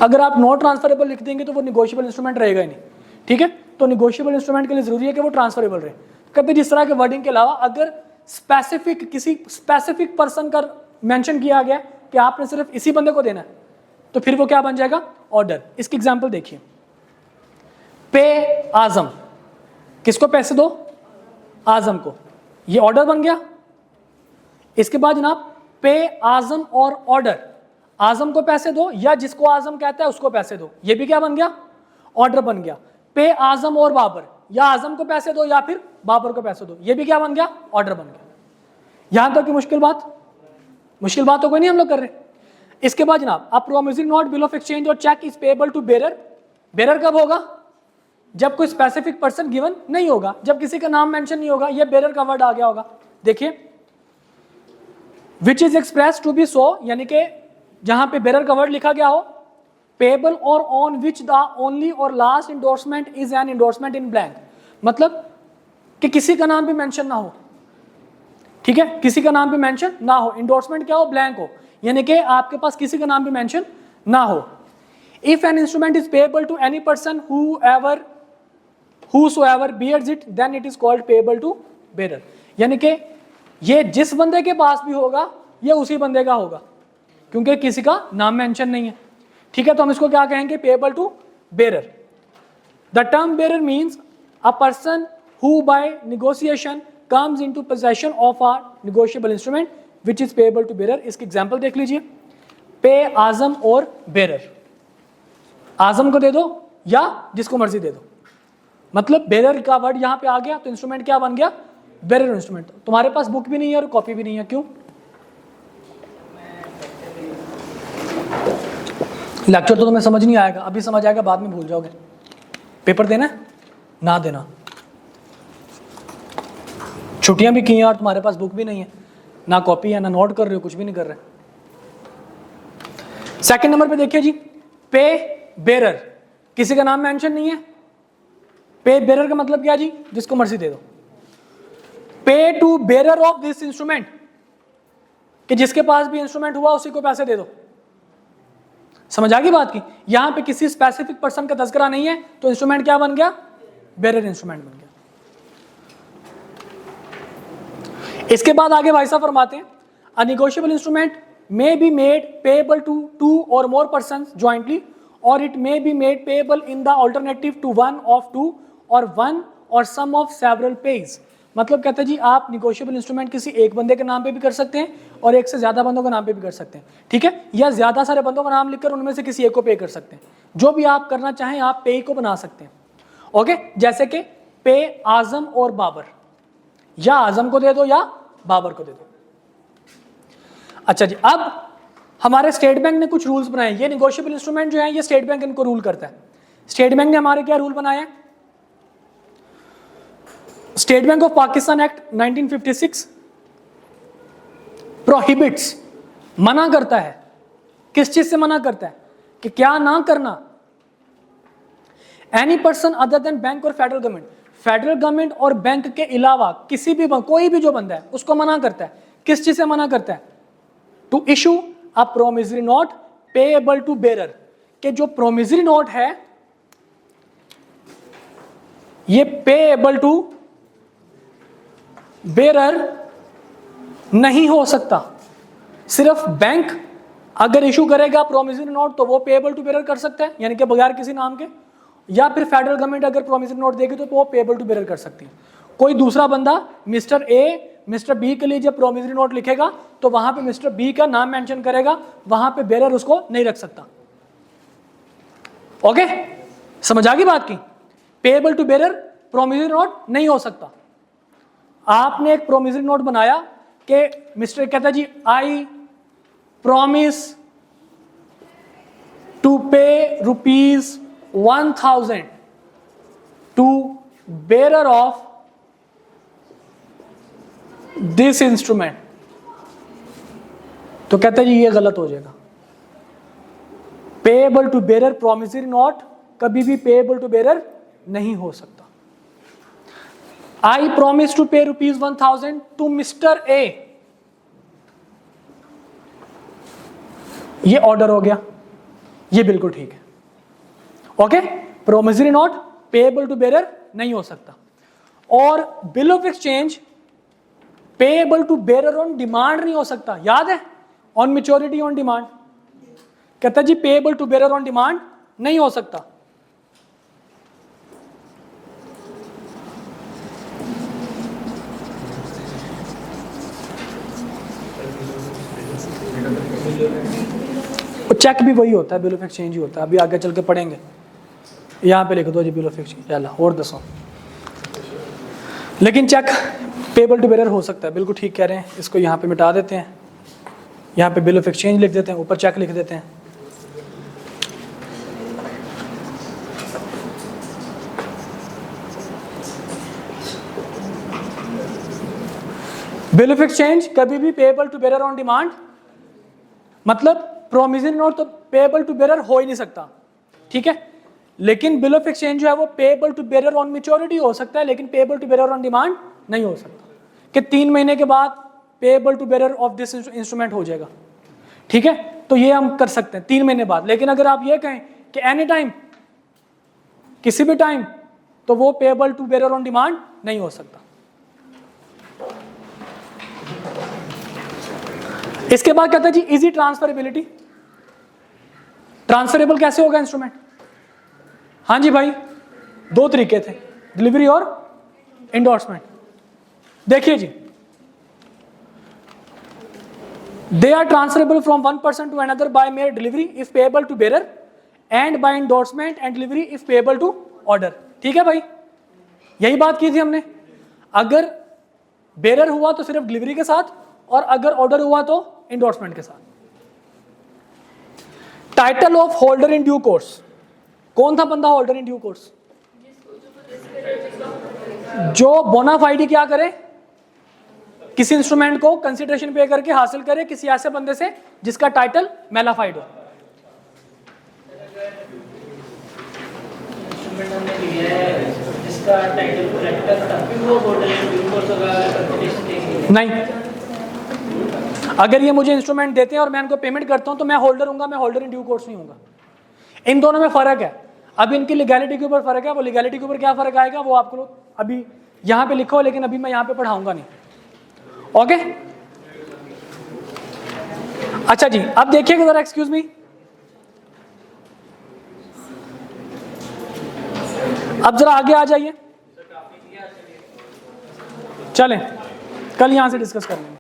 अगर आप not transferable लिख देंगे तो वो निगोशिएबल इंस्ट्रूमेंट रहेगा ही नहीं, ठीक है। तो निगोशिएबल इंस्ट्रूमेंट के लिए जरूरी है कि वो ट्रांसफरेबल रहे। कहते जिस तरह के वर्डिंग के अलावा अगर स्पेसिफिक किसी स्पेसिफिक पर्सन का मेंशन किया गया कि आपने सिर्फ इसी बंदे को देना है, तो फिर वो क्या बन जाएगा, ऑर्डर। इसकी एग्जांपल देखिए, पे आजम, किसको पैसे दो, आजम को, ये ऑर्डर बन गया। इसके बाद जनाब पे आजम और ऑर्डर, आजम को पैसे दो या जिसको आजम कहता है उसको पैसे दो, ये भी क्या बन गया, ऑर्डर बन गया। पे आजम और बाबर, या आजम को पैसे दो या फिर बाबर को पैसे दो, ये भी क्या बन गया, ऑर्डर बन गया। यहां तक की मुश्किल बात तो कोई नहीं हम लोग कर रहे। इसके बाद जनाब आप promissory note, bill of exchange और cheque is payable to bearer. Bearer कब होगा, जब कोई स्पेसिफिक पर्सन गिवन नहीं होगा, जब किसी का नाम मेंशन नहीं होगा, ये बेरर का वर्ड आ गया होगा। देखिए which is express to be so, यानी कि जहां पे बेरर का वर्ड लिखा गया हो, पेबल और ऑन विच द ओनली और last endorsement is an endorsement in blank, मतलब कि किसी का नाम भी मेंशन ना हो, ठीक है, किसी का नाम भी मेंशन ना हो, इंडोर्समेंट क्या हो, ब्लैंक हो, यानी कि आपके पास किसी का नाम भी मेंशन ना हो। If an instrument is payable to any person whosoever bears it then it is called payable to bearer, यानी कि ये जिस बंदे के पास भी होगा ये उसी बंदे का होगा क्योंकि किसी का नाम मेंशन नहीं है, ठीक है। तो हम इसको क्या कहेंगे, payable to bearer. The term bearer means a person who by negotiation comes into possession of a negotiable instrument which is payable to bearer. इसकी एग्जांपल देख लीजिए, पे आजम और बेरर, आजम को दे दो या जिसको मर्जी दे दो, मतलब बेरर का वर्ड यहां पे आ गया तो इंस्ट्रूमेंट क्या बन गया, बेरर इंस्ट्रूमेंट। तुम्हारे पास बुक भी नहीं है और कॉपी भी नहीं है, क्यों, लेक्चर तो तुम्हें समझ नहीं आएगा, अभी समझ आएगा, बाद में भूल जाओगे। पेपर देना है ना देना, छुट्टियां भी की हैं और तुम्हारे पास बुक भी नहीं है, ना कॉपी है, ना नोट कर रहे हो, कुछ भी नहीं कर रहे। सेकंड नंबर पे देखिए जी, पे बेरर, किसी का नाम मेंशन नहीं है, पे बेरर का मतलब क्या जी, जिसको मर्जी दे दो। Pay to bearer of this instrument, कि जिसके पास भी इंस्ट्रूमेंट हुआ उसी को पैसे दे दो। समझ आ गई बात की, यहां पे किसी स्पेसिफिक पर्सन का तस्करा नहीं है तो इंस्ट्रूमेंट क्या बन गया, बेरर इंस्ट्रूमेंट बन गया। इसके बाद आगे भाई साहब फरमाते हैं, a negotiable instrument may be made payable to two or more persons jointly or it may be made payable in the alternative to one of two or one or some of several pays। मतलब कहते हैं जी आप negotiable instrument किसी एक बंदे के नाम पे भी कर सकते हैं और एक से ज्यादा बंदों के नाम पे भी कर सकते हैं, ठीक है, या ज्यादा सारे बंदों का नाम लिखकर उनमें से किसी एक को पे कर सकते हैं। जो भी आप करना चाहें आप पे को बना सकते हैं, ओके। जैसे कि पे आजम और बाबर, या आजम को दे दो या बाबर को दे दो। अच्छा जी, अब हमारे स्टेट बैंक ने कुछ रूल्स बनाए। ये निगोशिएबल इंस्ट्रूमेंट जो है ये स्टेट बैंक इनको रूल करता है। स्टेट बैंक ने हमारे क्या रूल बनाए हैं, state bank of Pakistan act 1956 prohibits, मना करता है, किस चीज से मना करता है, कि क्या ना करना, any person other than bank और फेडरल गवर्नमेंट, फेडरल गवर्नमेंट और बैंक के अलावा किसी भी कोई भी जो बंदा है उसको मना करता है। किस चीज से मना करता है, to issue a promissory note payable to bearer, के जो प्रोमिसरी नोट है ये पेएबल टू बेरर नहीं हो सकता। सिर्फ बैंक अगर इशू करेगा प्रोमिसरी नोट तो वो पेएबल टू बेरर कर सकता है, यानी कि बगैर किसी नाम के, या फिर फेडरल गवर्नमेंट अगर प्रोमिसरी नोट देगी तो वो पेएबल टू बेरर कर सकती है। कोई दूसरा बंदा मिस्टर ए मिस्टर बी के लिए जब प्रोमिसरी नोट लिखेगा तो वहां पे मिस्टर बी का नाम मेंशन करेगा, वहां पे बेरर उसको नहीं रख सकता। ओके, समझ आ गई बात की, payable to bearer promissory note नहीं हो सकता। आपने एक प्रोमिसरी नोट बनाया कि मिस्टर कहता जी I promise to pay ₹1000 to bearer of this instrument, तो कहते हैं जी ये गलत हो जाएगा। Payable to bearer promissory note कभी भी पेएबल टू बेरर नहीं हो सकता। I promise to pay ₹1000 to mister A, ये ऑर्डर हो गया, ये बिल्कुल ठीक है। Okay, promissory note payable to bearer नहीं हो सकता। और bill of exchange payable to bearer on demand नहीं हो सकता, याद है, ऑन मैच्योरिटी ऑन डिमांड। कहता जी payable to bearer on demand नहीं हो सकता। चेक भी वही होता है, बिल ऑफ एक्सचेंज ही होता है, अभी आगे चल के पढ़ेंगे। यहाँ पे लिख दो जी बिल ऑफ एक्सचेंज, चला और दसो। लेकिन चेक पेएबल टू बेरर हो सकता है, बिल्कुल ठीक कह रहे हैं। इसको यहाँ पे मिटा देते हैं, यहाँ पे बिल ऑफ एक्सचेंज लिख देते हैं, ऊपर चेक लिख देते हैं। बिल ऑफ एक्सचेंज कभी भी payable to bearer on demand, मतलब प्रोमिसरी नोट तो पेएबल टू बेरर हो ही नहीं सकता, ठीक है। लेकिन बिल ऑफ एक्सचेंज जो है वो payable to bearer on maturity हो सकता है, लेकिन payable to bearer on demand नहीं हो सकता, कि 3 महीने के बाद payable to bearer of this instrument हो जाएगा, ठीक है। तो ये हम कर सकते हैं 3 महीने बाद। लेकिन अगर आप ये कहें कि एनी टाइम, किसी भी टाइम, तो वो payable to bearer on demand नहीं हो सकता। इसके बाद कहता है जी इजी ट्रांसफरेबिलिटी। ट्रांसफरेबल कैसे होगा इंस्ट्रूमेंट? हाँ जी भाई, 2 तरीके थे, डिलीवरी और इंडोर्समेंट। देखिए जी, they are transferable from one person to another by mere delivery if payable to bearer, and by endorsement and delivery if payable to order. ठीक है भाई, यही बात की थी हमने। अगर बेरर हुआ तो सिर्फ डिलीवरी के साथ, और अगर ऑर्डर हुआ तो इंडोर्समेंट के साथ। Title of holder in due course, कौन था बंदा होल्डर इन ड्यू कोर्स? जो बोनाफाइडी क्या करे, किसी इंस्ट्रूमेंट को कंसिडरेशन पे करके हासिल करे किसी ऐसे बंदे से जिसका टाइटल मेलाफाइड हो। नहीं, अगर ये मुझे इंस्ट्रूमेंट देते हैं और मैं इनको पेमेंट करता हूं तो मैं होल्डर हूंगा, मैं होल्डर इन ड्यू कोर्स नहीं हूंगा। इन दोनों में फर्क है। अब इनकी लीगैलिटी के ऊपर फर्क है, वो लीगैलिटी के ऊपर क्या फर्क आएगा वो आपको अभी यहां पे लिखो, लेकिन अभी मैं यहां पे पढ़ाऊंगा नहीं। ओके, अच्छा जी, अब देखिएगा जरा, एक्सक्यूज मी, अब जरा आगे आ जाइए, चलें कल यहां से डिस्कस कर लेंगे।